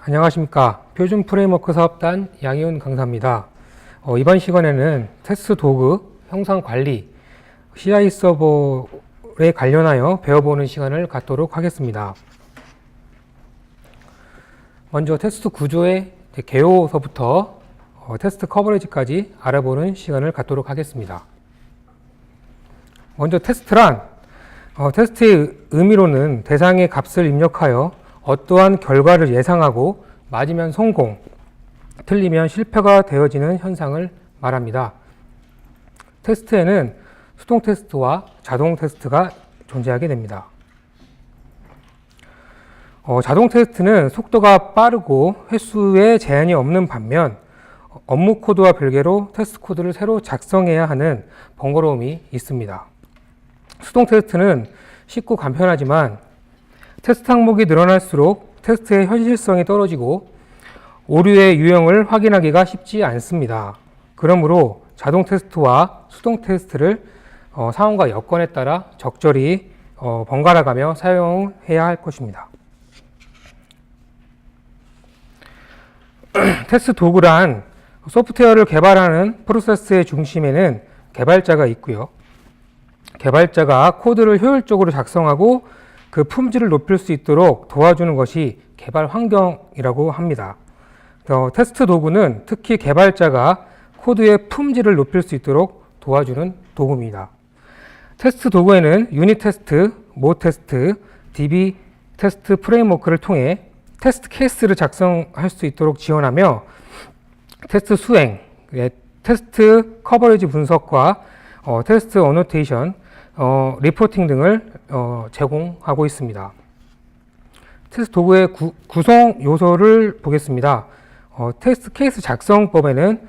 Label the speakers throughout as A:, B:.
A: 안녕하십니까. 표준 프레임워크 사업단 양희훈 강사입니다. 이번 시간에는 테스트 도구, 형상 관리, CI 서버에 관련하여 배워보는 시간을 갖도록 하겠습니다. 먼저 테스트 구조의 개요서부터 테스트 커버리지까지 알아보는 시간을 갖도록 하겠습니다. 먼저 테스트란 테스트의 의미로는 대상의 값을 입력하여 어떠한 결과를 예상하고 맞으면 성공, 틀리면 실패가 되어지는 현상을 말합니다. 테스트에는 수동 테스트와 자동 테스트가 존재하게 됩니다. 자동 테스트는 속도가 빠르고 횟수에 제한이 없는 반면 업무 코드와 별개로 테스트 코드를 새로 작성해야 하는 번거로움이 있습니다. 수동 테스트는 쉽고 간편하지만 테스트 항목이 늘어날수록 테스트의 현실성이 떨어지고 오류의 유형을 확인하기가 쉽지 않습니다. 그러므로 자동 테스트와 수동 테스트를 상황과 여건에 따라 적절히 번갈아가며 사용해야 할 것입니다. 테스트 도구란 소프트웨어를 개발하는 프로세스의 중심에는 개발자가 있고요. 개발자가 코드를 효율적으로 작성하고 그 품질을 높일 수 있도록 도와주는 것이 개발 환경이라고 합니다. 테스트 도구는 특히 개발자가 코드의 품질을 높일 수 있도록 도와주는 도구입니다. 테스트 도구에는 유닛 테스트, 모 테스트, DB 테스트 프레임워크를 통해 테스트 케이스를 작성할 수 있도록 지원하며 테스트 수행, 테스트 커버리지 분석과 테스트 어노테이션, 리포팅 등을 제공하고 있습니다. 테스트 도구의 구성 요소를 보겠습니다. 테스트 케이스 작성법에는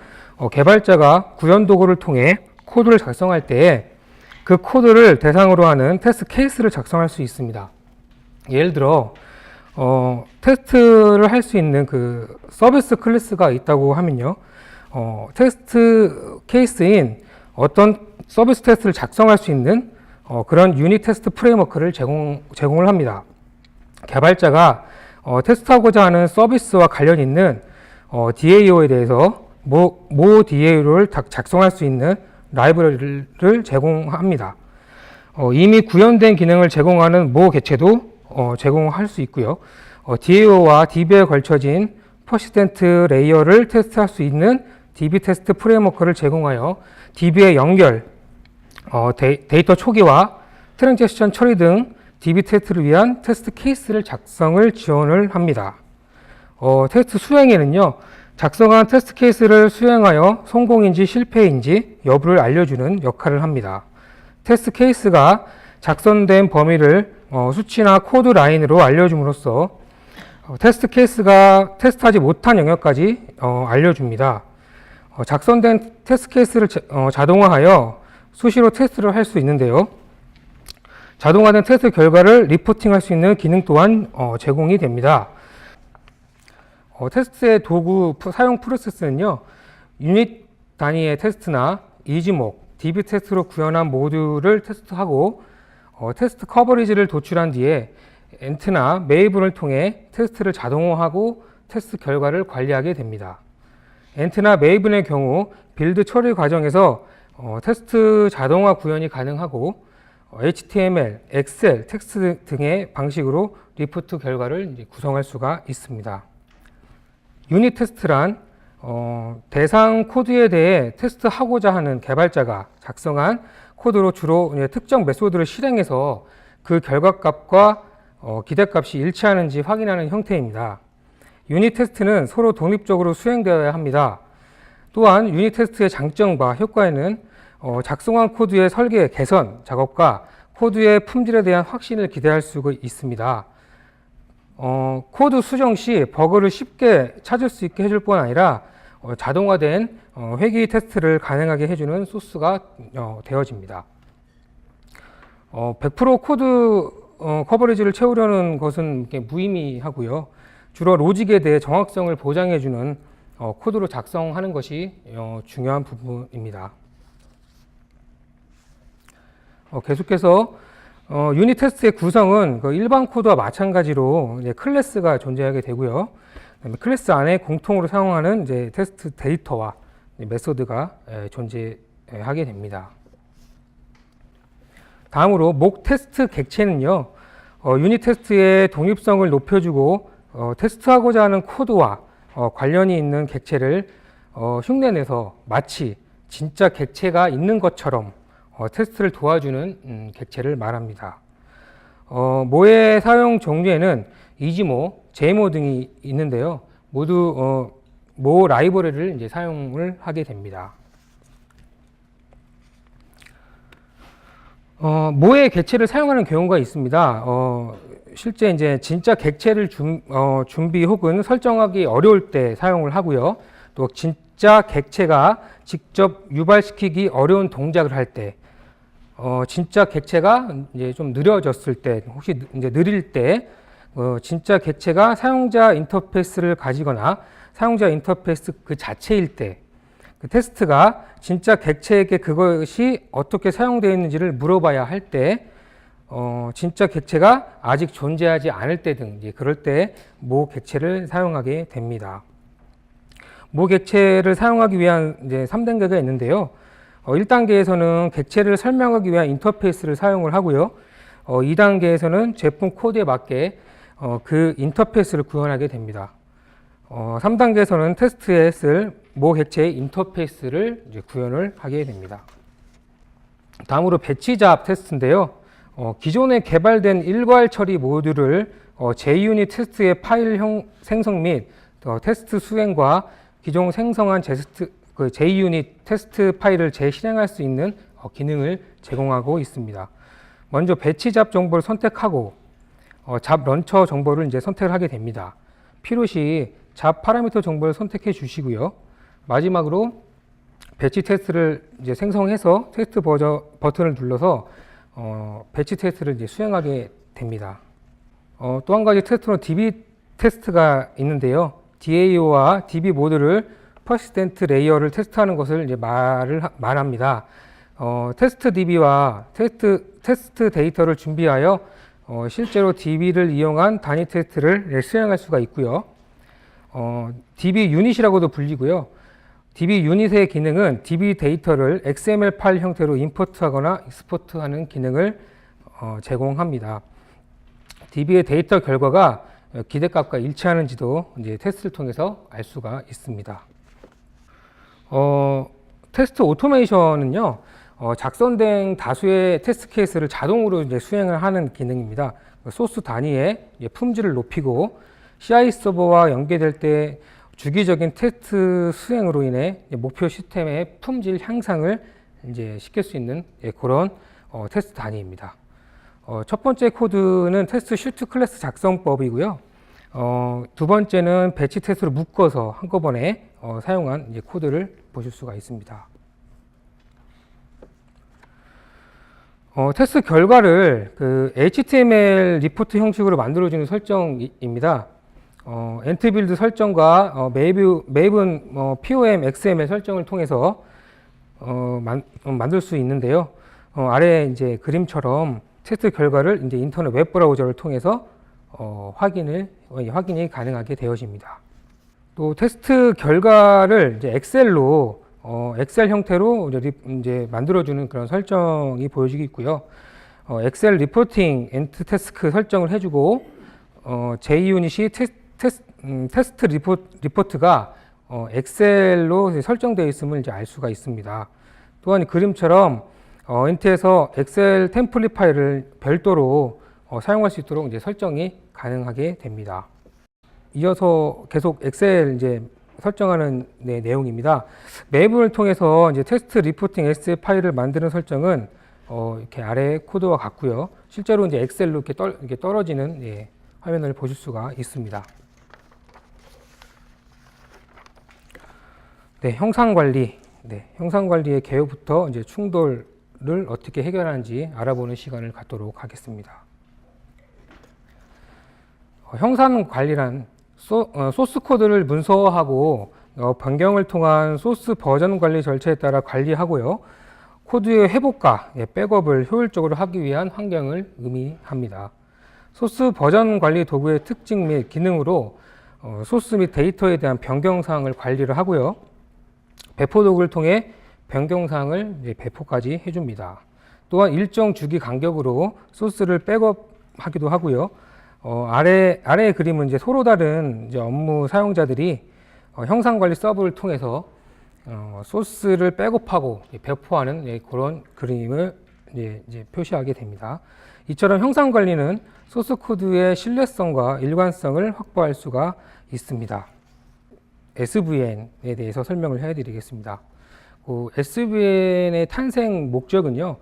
A: 개발자가 구현 도구를 통해 코드를 작성할 때에 그 코드를 대상으로 하는 테스트 케이스를 작성할 수 있습니다. 예를 들어 테스트를 할 수 있는 그 서비스 클래스가 있다고 하면요, 테스트 케이스인 어떤 서비스 테스트를 작성할 수 있는 그런 유닛 테스트 프레임워크를 제공을 합니다. 개발자가 테스트하고자 하는 서비스와 관련 있는 DAO에 대해서 모 DAO를 작성할 수 있는 라이브러리를 제공합니다. 이미 구현된 기능을 제공하는 모 객체도 제공할 수 있고요. DAO와 DB에 걸쳐진 퍼시스턴트 레이어를 테스트할 수 있는 DB 테스트 프레임워크를 제공하여 DB의 연결, 데이터 초기화, 트랜지션 처리 등 DB 테스트를 위한 테스트 케이스를 작성을 지원을 합니다. 테스트 수행에는요, 작성한 테스트 케이스를 수행하여 성공인지 실패인지 여부를 알려주는 역할을 합니다. 테스트 케이스가 작성된 범위를 수치나 코드 라인으로 알려줌으로써 테스트 케이스가 테스트하지 못한 영역까지 알려줍니다. 작성된 테스트 케이스를 자동화하여 수시로 테스트를 할 수 있는데요. 자동화된 테스트 결과를 리포팅할 수 있는 기능 또한 제공이 됩니다. 테스트의 도구 사용 프로세스는요, 유닛 단위의 테스트나 이지목, DB 테스트로 구현한 모듈을 테스트하고 테스트 커버리지를 도출한 뒤에 엔트나 메이븐을 통해 테스트를 자동화하고 테스트 결과를 관리하게 됩니다. 엔트나 메이븐의 경우 빌드 처리 과정에서 테스트 자동화 구현이 가능하고 HTML, 엑셀, 텍스트 등의 방식으로 리포트 결과를 구성할 수가 있습니다. 유닛 테스트란 대상 코드에 대해 테스트하고자 하는 개발자가 작성한 코드로 주로 특정 메소드를 실행해서 그 결과값과 기대값이 일치하는지 확인하는 형태입니다. 유닛 테스트는 서로 독립적으로 수행되어야 합니다. 또한 유닛 테스트의 장점과 효과에는 작성한 코드의 설계, 개선 작업과 코드의 품질에 대한 확신을 기대할 수가 있습니다. 코드 수정 시 버그를 쉽게 찾을 수 있게 해줄 뿐 아니라 자동화된 회귀 테스트를 가능하게 해주는 소스가 되어집니다. 100% 코드 커버리지를 채우려는 것은 무의미하고요. 주로 로직에 대해 정확성을 보장해주는 코드로 작성하는 것이 중요한 부분입니다. 계속해서 유닛 테스트의 구성은 그 일반 코드와 마찬가지로 이제 클래스가 존재하게 되고요. 그다음에 클래스 안에 공통으로 사용하는 이제 테스트 데이터와 메소드가 존재하게 됩니다. 다음으로 목 테스트 객체는요, 유닛 테스트의 독립성을 높여주고 테스트하고자 하는 코드와 관련이 있는 객체를 흉내내서 마치 진짜 객체가 있는 것처럼 테스트를 도와주는 객체를 말합니다. 모의 사용 종류에는 이지모, 제모 등이 있는데요. 모두 모 라이브러리를 이제 사용을 하게 됩니다. 모의 객체를 사용하는 경우가 있습니다. 실제 이제 진짜 객체를 준비 혹은 설정하기 어려울 때 사용을 하고요. 또 진짜 객체가 직접 유발시키기 어려운 동작을 할 때, 진짜 객체가 이제 좀 느려졌을 때, 혹시 이제 느릴 때, 진짜 객체가 사용자 인터페이스를 가지거나 사용자 인터페이스 그 자체일 때, 그 테스트가 진짜 객체에게 그것이 어떻게 사용되어 있는지를 물어봐야 할 때, 진짜 객체가 아직 존재하지 않을 때 등, 이제 그럴 때 모 객체를 사용하게 됩니다. 모 객체를 사용하기 위한 이제 3단계가 있는데요. 1단계에서는 객체를 설명하기 위한 인터페이스를 사용을 하고요. 2단계에서는 제품 코드에 맞게 그 인터페이스를 구현하게 됩니다. 3단계에서는 테스트에 쓸 모 객체의 인터페이스를 이제 구현을 하게 됩니다. 다음으로 배치 잡 테스트인데요. 기존에 개발된 일괄 처리 모듈을 JUnit 테스트의 파일 생성 및 테스트 수행과 기존 생성한 JUnit 테스트 파일을 재실행할 수 있는 기능을 제공하고 있습니다. 먼저 배치 잡 정보를 선택하고 잡 런처 정보를 이제 선택을 하게 됩니다. 필요시 잡 파라미터 정보를 선택해 주시고요. 마지막으로 배치 테스트를 이제 생성해서 테스트 버튼을 눌러서 배치 테스트를 이제 수행하게 됩니다. 또 한 가지 테스트로 DB 테스트가 있는데요. DAO와 DB 모드를 퍼시스텐트 레이어를 테스트하는 것을 이제 말합니다. 테스트 DB와 테스트 데이터를 준비하여 실제로 DB를 이용한 단위 테스트를 수행할 수가 있고요. DB 유닛이라고도 불리고요. DB 유닛의 기능은 DB 데이터를 XML 파일 형태로 임포트하거나 익스포트하는 기능을 제공합니다. DB의 데이터 결과가 기대값과 일치하는지도 이제 테스트를 통해서 알 수가 있습니다. 테스트 오토메이션은요, 작성된 다수의 테스트 케이스를 자동으로 이제 수행을 하는 기능입니다. 소스 단위의 품질을 높이고 CI 서버와 연계될 때 주기적인 테스트 수행으로 인해 목표 시스템의 품질 향상을 이제 시킬 수 있는 그런 테스트 단위입니다. 첫 번째 코드는 테스트 슈트 클래스 작성법이고요. 두 번째는 배치 테스트를 묶어서 한꺼번에 사용한 이제 코드를 보실 수가 있습니다. 테스트 결과를 그 HTML 리포트 형식으로 만들어주는 설정입니다. 엔트빌드 설정과 메이븐 POM XML 설정을 통해서 만들 수 있는데요. 아래 이제 그림처럼 테스트 결과를 이제 인터넷 웹 브라우저를 통해서 확인이 가능하게 되어집니다. 또 테스트 결과를 이제 엑셀로 엑셀 형태로 이제 만들어주는 그런 설정이 보여지고 있고요. 엑셀 리포팅 엔트 태스크 설정을 해주고 JUnit이 테스트 리포트가 엑셀로 설정되어 있음을 이제 알 수가 있습니다. 또한 그림처럼 엔트에서 엑셀 템플릿 파일을 별도로 사용할 수 있도록 이제 설정이 가능하게 됩니다. 이어서 계속 엑셀 이제 설정하는 내용입니다. 맵을 통해서 이제 테스트 리포팅 SE 파일을 만드는 설정은 이렇게 아래 코드와 같고요. 실제로 이제 엑셀로 이렇게 떨어지는 화면을 보실 수가 있습니다. 형상 관리. 형상 관리의 개요부터 이제 충돌을 어떻게 해결하는지 알아보는 시간을 갖도록 하겠습니다. 형상 관리란 소스 코드를 문서화하고 변경을 통한 소스 버전 관리 절차에 따라 관리하고요. 코드의 회복과 백업을 효율적으로 하기 위한 환경을 의미합니다. 소스 버전 관리 도구의 특징 및 기능으로 소스 및 데이터에 대한 변경 사항을 관리를 하고요. 배포 도구를 통해 변경 사항을 이제 배포까지 해줍니다. 또한 일정 주기 간격으로 소스를 백업하기도 하고요. 아래의 그림은 이제 서로 다른 이제 업무 사용자들이 형상 관리 서브를 통해서 소스를 백업하고 배포하는 그런 그림을 이제 표시하게 됩니다. 이처럼 형상 관리는 소스 코드의 신뢰성과 일관성을 확보할 수가 있습니다. SVN에 대해서 설명을 해드리겠습니다. SVN의 탄생 목적은요,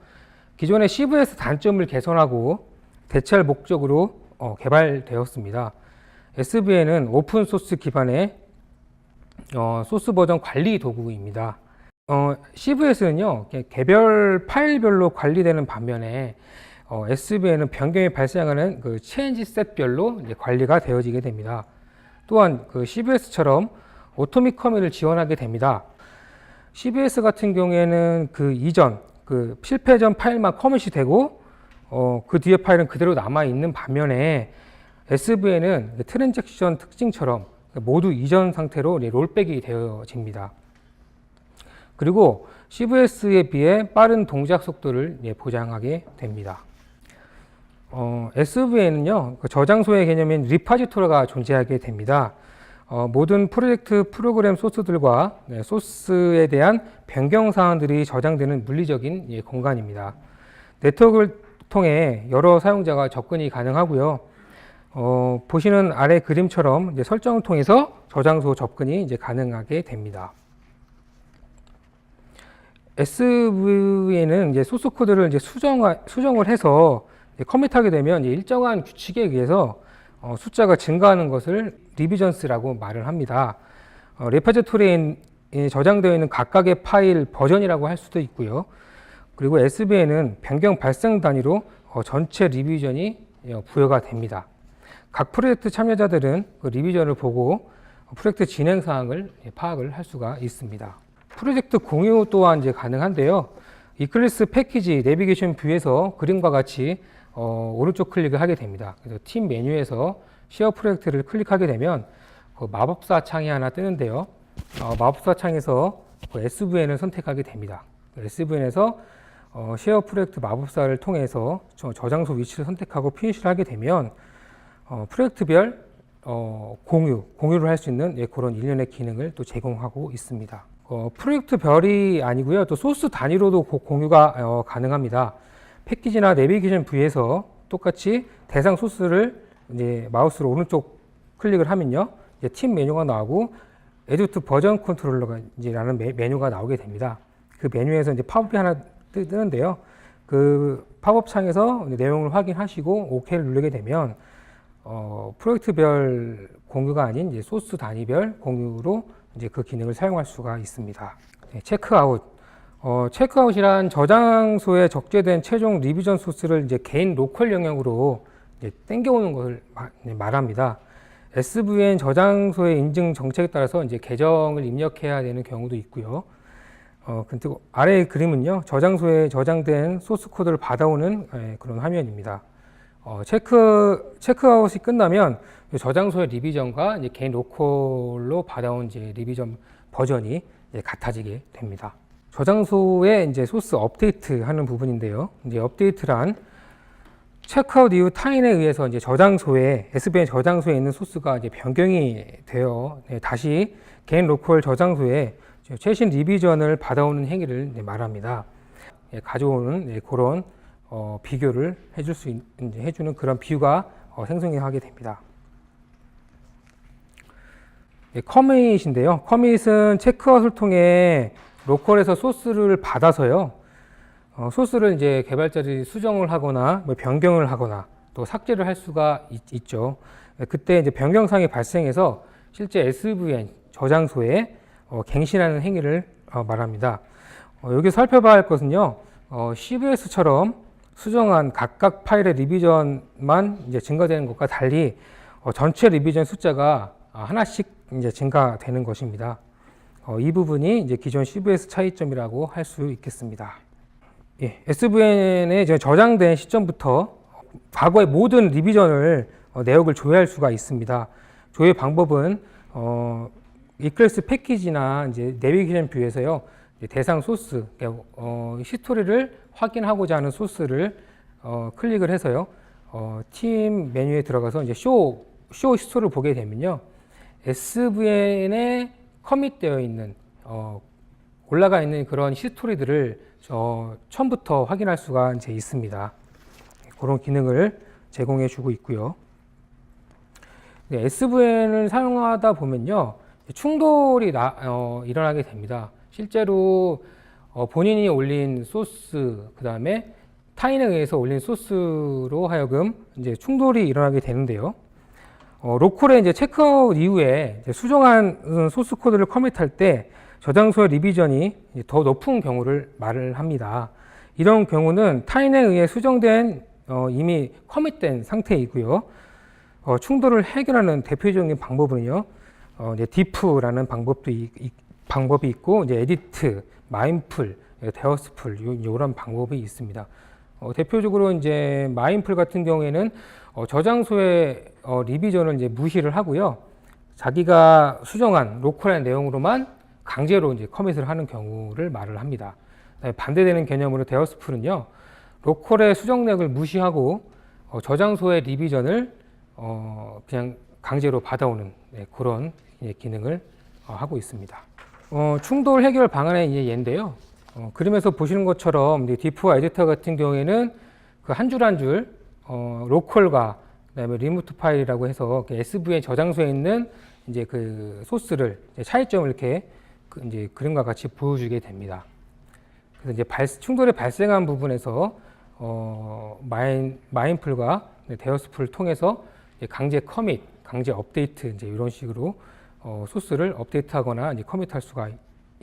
A: 기존의 CVS 단점을 개선하고 대체할 목적으로 개발되었습니다. SVN은 오픈 소스 기반의 소스 버전 관리 도구입니다. CVS는요, 개별 파일별로 관리되는 반면에 SVN은 변경이 발생하는 그 체인지 셋별로 관리가 되어지게 됩니다. 또한 그 CVS처럼 오토믹 커밋을 지원하게 됩니다. CVS 같은 경우에는 그 이전, 그 실패 전 파일만 커밋이 되고 그 뒤에 파일은 그대로 남아 있는 반면에 SVN은 트랜잭션 특징처럼 모두 이전 상태로 롤백이 되어집니다. 그리고 CVS에 비해 빠른 동작 속도를 보장하게 됩니다. SVN은요, 저장소의 개념인 리파지토리가 존재하게 됩니다. 모든 프로젝트 프로그램 소스들과 소스에 대한 변경 사항들이 저장되는 물리적인 공간입니다. 네트워크를 통해 여러 사용자가 접근이 가능하고요. 보시는 아래 그림처럼 이제 설정을 통해서 저장소 접근이 이제 가능하게 됩니다. SVN은 이제 소스 코드를 이제 수정을 해서 커밋하게 되면 일정한 규칙에 의해서 숫자가 증가하는 것을 리비전스라고 말을 합니다. 레퍼지토리에 저장되어 있는 각각의 파일 버전이라고 할 수도 있고요. 그리고 SVN은 변경 발생 단위로 전체 리비전이 부여가 됩니다. 각 프로젝트 참여자들은 그 리비전을 보고 프로젝트 진행 사항을 파악을 할 수가 있습니다. 프로젝트 공유 또한 이제 가능한데요. 이클리스 패키지 내비게이션 뷰에서 그림과 같이 오른쪽 클릭을 하게 됩니다. 그래서 팀 메뉴에서 쉐어 프로젝트를 클릭하게 되면 그 마법사 창이 하나 뜨는데요. 마법사 창에서 그 SVN을 선택하게 됩니다. SVN에서 쉐어 프로젝트 마법사를 통해서 저장소 위치를 선택하고 피니시를 하게 되면 프로젝트별 공유를 할 수 있는 그런 일련의 기능을 또 제공하고 있습니다. 프로젝트별이 아니고요. 또 소스 단위로도 공유가 가능합니다. 패키지나 내비게이션 뷰에서 똑같이 대상 소스를 이제 마우스로 오른쪽 클릭을 하면요, 이제 팀 메뉴가 나오고 Add to 버전 컨트롤러라는 메뉴가 나오게 됩니다. 그 메뉴에서 이제 팝업이 하나 뜨는데요. 그 팝업 창에서 내용을 확인하시고 OK를 누르게 되면 프로젝트별 공유가 아닌 이제 소스 단위별 공유로 이제 그 기능을 사용할 수가 있습니다. 체크아웃. 체크아웃이란 저장소에 적재된 최종 리비전 소스를 이제 개인 로컬 영역으로 이제 땡겨오는 것을 말합니다. SVN 저장소의 인증 정책에 따라서 이제 계정을 입력해야 되는 경우도 있고요. 근데 아래의 그림은요, 저장소에 저장된 소스 코드를 받아오는 그런 화면입니다. 체크아웃이 끝나면 저장소의 리비전과 이제 개인 로컬로 받아온 이제 리비전 버전이 이제 같아지게 됩니다. 저장소에 이제 소스 업데이트 하는 부분인데요. 이제 업데이트란 체크아웃 이후 타인에 의해서 이제 SVN 저장소에 있는 소스가 이제 변경이 되어 다시 개인 로컬 저장소에 최신 리비전을 받아오는 행위를 말합니다. 가져오는 그런 비교를 해주는 그런 뷰가 생성하게 됩니다. 커밋인데요. 커밋은 체크아웃을 통해 로컬에서 소스를 받아서요, 소스를 이제 개발자들이 수정을 하거나 변경을 하거나 또 삭제를 할 수가 있죠. 그때 이제 변경사항이 발생해서 실제 SVN 저장소에 갱신하는 행위를 말합니다. 여기 살펴봐야 할 것은요, CVS처럼 수정한 각각 파일의 리비전만 이제 증가되는 것과 달리 전체 리비전 숫자가 하나씩 이제 증가되는 것입니다. 이 부분이 이제 기존 CVS 차이점이라고 할 수 있겠습니다. SVN에 저장된 시점부터 과거의 모든 리비전을 내역을 조회할 수가 있습니다. 조회 방법은 이클립스 패키지나 이제 내비게이션 뷰에서요, 대상 소스, 히스토리를 확인하고자 하는 소스를 클릭을 해서요, 팀 메뉴에 들어가서 이제 쇼 히스토리를 보게 되면요, SVN에 커밋되어 있는 올라가 있는 그런 히스토리들을 처음부터 확인할 수가 이제 있습니다. 그런 기능을 제공해 주고 있고요. SVN을 사용하다 보면요, 충돌이 일어나게 됩니다. 실제로 본인이 올린 소스, 그 다음에 타인에 의해서 올린 소스로 하여금 이제 충돌이 일어나게 되는데요. 로컬에 이제 체크아웃 이후에 이제 수정한 소스 코드를 커밋할 때 저장소의 리비전이 더 높은 경우를 말을 합니다. 이런 경우는 타인에 의해 수정된 이미 커밋된 상태이고요. 충돌을 해결하는 대표적인 방법은요, 이제 diff라는 방법이 있고, 이제 edit, mindful, deospl 이런 방법이 있습니다. 대표적으로 이제 mindful 같은 경우에는 저장소의 리비전을 이제 무시를 하고요, 자기가 수정한 로컬한 내용으로만 강제로 이제 커밋을 하는 경우를 말을 합니다. 반대되는 개념으로 deospl은요, 로컬의 수정력을 무시하고 저장소의 리비전을 그냥 강제로 받아오는 그런 기능을 하고 있습니다. 충돌 해결 방안의 예인데요. 그림에서 보시는 것처럼 diff와 에디터 같은 경우에는 그 한 줄 한 줄 로컬과 그다음에 리모트 파일이라고 해서 SVN 저장소에 있는 이제 그 소스를 차이점을 이렇게 이제 그림과 같이 보여주게 됩니다. 그래서 이제 충돌이 발생한 부분에서 마인풀과 데어스풀을 통해서 강제 커밋, 강제 업데이트 이제 이런 식으로 소스를 업데이트하거나 이제 커밋할 수가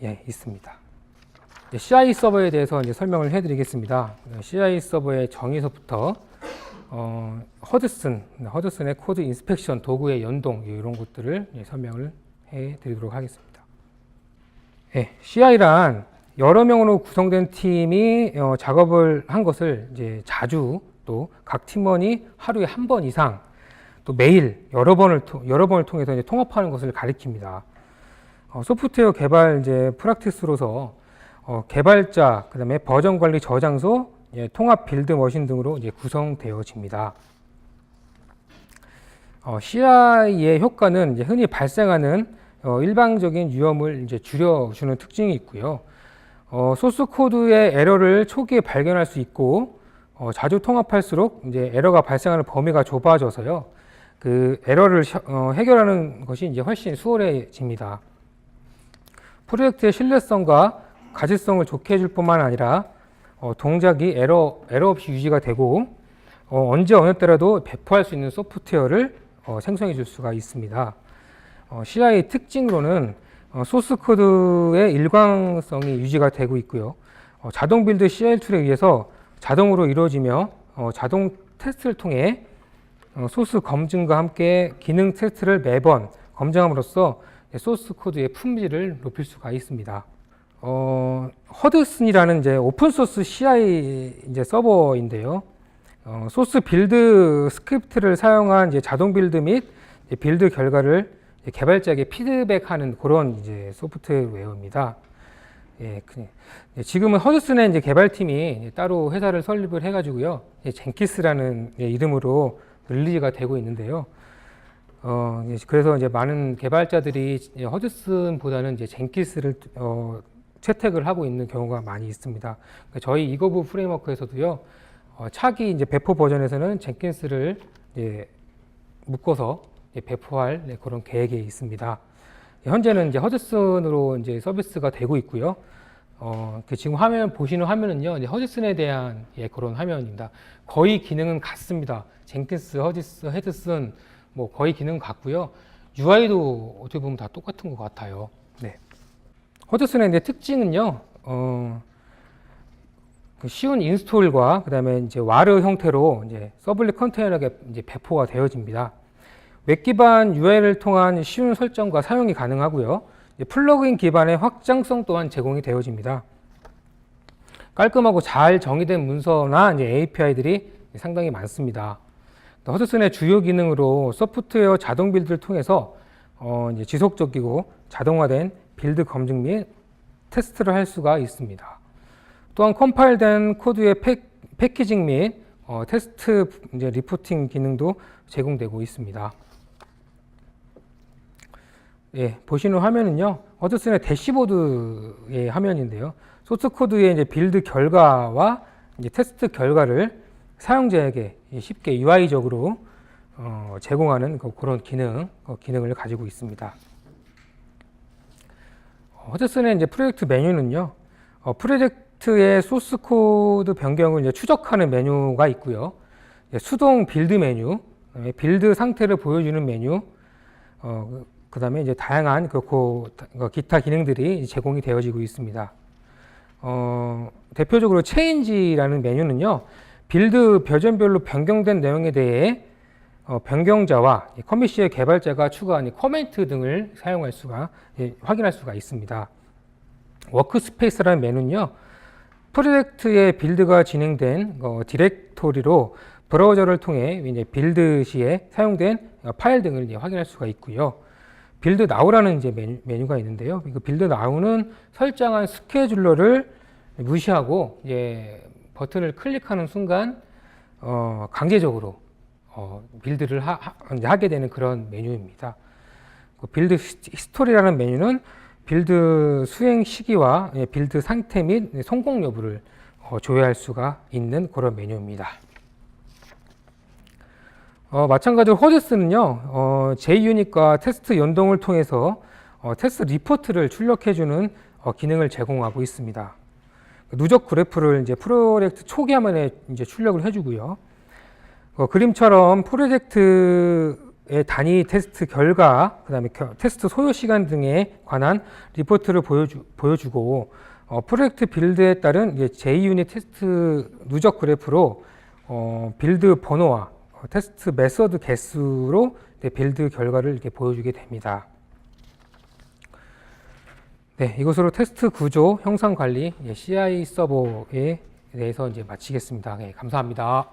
A: 있습니다. CI 서버에 대해서 이제 설명을 해드리겠습니다. CI 서버의 정의서부터 허드슨의 코드 인스펙션 도구의 연동 이런 것들을 설명을 해드리도록 하겠습니다. CI란 여러 명으로 구성된 팀이 작업을 한 것을 이제 자주 또 각 팀원이 하루에 한 번 이상 또 매일 여러 번을 통해서 이제 통합하는 것을 가리킵니다. 소프트웨어 개발 이제 프랙티스로서 개발자, 그다음에 버전 관리 저장소, 통합 빌드 머신 등으로 이제 구성되어집니다. CI의 효과는 이제 흔히 발생하는 일방적인 위험을 이제 줄여주는 특징이 있고요. 소스 코드의 에러를 초기에 발견할 수 있고, 자주 통합할수록 이제 에러가 발생하는 범위가 좁아져서요, 그 에러를 해결하는 것이 이제 훨씬 수월해집니다. 프로젝트의 신뢰성과 가시성을 좋게 해줄 뿐만 아니라 동작이 에러 없이 유지가 되고 언제 어느 때라도 배포할 수 있는 소프트웨어를 생성해 줄 수가 있습니다. CI 특징으로는 소스 코드의 일관성이 유지가 되고 있고요. 자동 빌드 CI 툴에 의해서 자동으로 이루어지며 자동 테스트를 통해 소스 검증과 함께 기능 테스트를 매번 검증함으로써 소스 코드의 품질을 높일 수가 있습니다. 허드슨이라는 이제 오픈 소스 CI 이제 서버인데요. 소스 빌드 스크립트를 사용한 이제 자동 빌드 및 빌드 결과를 개발자에게 피드백하는 그런 이제 소프트웨어입니다. 지금은 허드슨의 이제 개발팀이 따로 회사를 설립을 해가지고요, 젠키스라는 이름으로 릴리즈가 되고 있는데요. 그래서 이제 많은 개발자들이 허드슨보다는 이제 젠키스를 채택을 하고 있는 경우가 많이 있습니다. 저희 이거브 프레임워크에서도요, 차기 이제 배포 버전에서는 젠킨스를 이제 묶어서 배포할 그런 계획이 있습니다. 현재는 이제 허드슨으로 이제 서비스가 되고 있고요. 지금 보시는 화면은요, 이제 허드슨에 대한 그런 화면입니다. 거의 기능은 같습니다. 젠킨스, 헤드슨, 뭐 거의 기능 같고요. UI도 어떻게 보면 다 똑같은 것 같아요. 네. 허드슨의 이제 특징은요, 쉬운 인스톨과 그다음에 이제 와르 형태로 이제 서블릿 컨테이너가 이제 배포가 되어집니다. 웹 기반 UI를 통한 쉬운 설정과 사용이 가능하고요. 플러그인 기반의 확장성 또한 제공이 되어집니다. 깔끔하고 잘 정의된 문서나 이제 API들이 상당히 많습니다. 허드슨의 주요 기능으로 소프트웨어 자동 빌드를 통해서 이제 지속적이고 자동화된 빌드 검증 및 테스트를 할 수가 있습니다. 또한 컴파일된 코드의 패키징 및 테스트 이제 리포팅 기능도 제공되고 있습니다. 예, 보시는 화면은요, 허드슨의 대시보드의 화면인데요. 소스 코드의 이제 빌드 결과와 이제 테스트 결과를 사용자에게 쉽게 UI적으로 제공하는 그런 기능을 가지고 있습니다. 허드슨의 이제 프로젝트 메뉴는요, 프로젝트의 소스 코드 변경을 이제 추적하는 메뉴가 있고요. 수동 빌드 메뉴, 빌드 상태를 보여주는 메뉴, 그 다음에 이제 다양한 기타 기능들이 제공이 되어지고 있습니다. 대표적으로 체인지라는 메뉴는요, 빌드 버전별로 변경된 내용에 대해 변경자와 커밋시의 개발자가 추가한 코멘트 등을 사용할 수가, 확인할 수가 있습니다. 워크스페이스라는 메뉴는요, 프로젝트의 빌드가 진행된 디렉토리로 브라우저를 통해 이제 빌드 시에 사용된 파일 등을 이제 확인할 수가 있고요. 빌드 나우라는 이제 메뉴가 있는데요. 그 빌드 나우는 설정한 스케줄러를 무시하고 이제 버튼을 클릭하는 순간 강제적으로 빌드를 하게 되는 그런 메뉴입니다. 그 빌드 히스토리라는 메뉴는 빌드 수행 시기와 빌드 상태 및 성공 여부를 조회할 수가 있는 그런 메뉴입니다. 마찬가지로 허드슨은요, JUnit과 테스트 연동을 통해서 테스트 리포트를 출력해주는 기능을 제공하고 있습니다. 누적 그래프를 이제 프로젝트 초기 화면에 이제 출력을 해주고요. 그림처럼 프로젝트의 단위 테스트 결과, 그 다음에 테스트 소요 시간 등에 관한 리포트를 보여주고, 프로젝트 빌드에 따른 이제 JUnit 테스트 누적 그래프로 빌드 번호와 테스트 메서드 개수로 빌드 결과를 이렇게 보여주게 됩니다. 네, 이것으로 테스트 구조, 형상 관리, CI 서버에 대해서 이제 마치겠습니다. 네, 감사합니다.